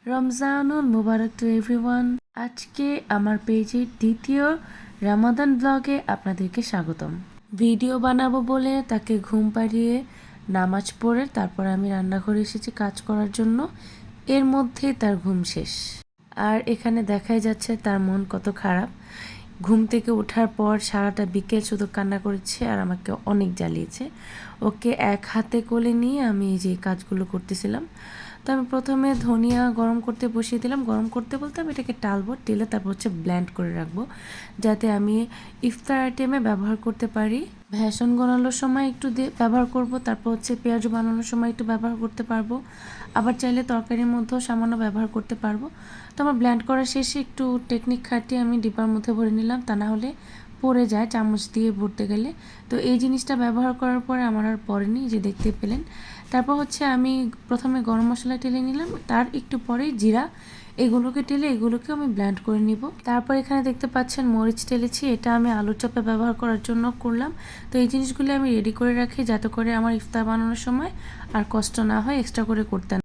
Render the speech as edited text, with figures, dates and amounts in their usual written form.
রমজানুল মুবারক to everyone. আজকে আমার পেজের দ্বিতীয় রামাদান ব্লগে আপনাদেরকে স্বাগতম। ভিডিও বানাবো বলে তাকে ঘুম পাড়িয়ে নামাজ পড়ে তারপর আমি রান্নাঘরে এসেছি কাজ করার জন্য। এর মধ্যে তার ঘুম শেষ, আর এখানে দেখাই যাচ্ছে তার মন কত খারাপ। ঘুম থেকে ওঠার পর সারাটা বিকেল শুধু কান্না করেছে আর আমাকে অনেক জ্বালিয়েছে। ওকে এক হাতে কোলে নিয়ে আমি এই যে কাজগুলো করতেছিলাম। তো আমি প্রথমে ধনিয়া গরম করতে বসিয়ে দিলাম। গরম করতে বলতে আমি এটাকে টালবো, টেলে তারপর হচ্ছে ব্লেন্ড করে রাখবো, যাতে আমি ইফতার আইটেমে ব্যবহার করতে পারি। ভেষন বানানোর সময় একটু ব্যবহার করব, তারপর হচ্ছে পেঁয়াজ বানানোর সময় একটু ব্যবহার করতে পারবো, আবার চাইলে তরকারির মধ্যেও সামান্য ব্যবহার করতে পারবো। তো আমার ব্লেন্ড করার শেষে একটু টেকনিক খাটিয়ে আমি ডিব্বার মধ্যে ভরে নিলাম, তা না হলে পড়ে যায় চামচ দিয়ে ভরতে গেলে। তো এই জিনিসটা ব্যবহার করার পরে আমার আর পড়েনি, যে দেখতে পেলেন। তারপর হচ্ছে আমি প্রথমে গরম মশলা টেলে নিলাম, তার একটু পরেই জিরা, এগুলোকে টেলে এগুলোকে আমি ব্লেন্ড করে নিব। তারপর এখানে দেখতে পাচ্ছেন মরিচ টেলেছি, এটা আমি আলুর চপে ব্যবহার করার জন্য করলাম। তো এই জিনিসগুলো আমি রেডি করে রাখি, যাতে করে আমার ইফতার বানানোর সময় আর কষ্ট না হয় এক্সট্রা করে করতে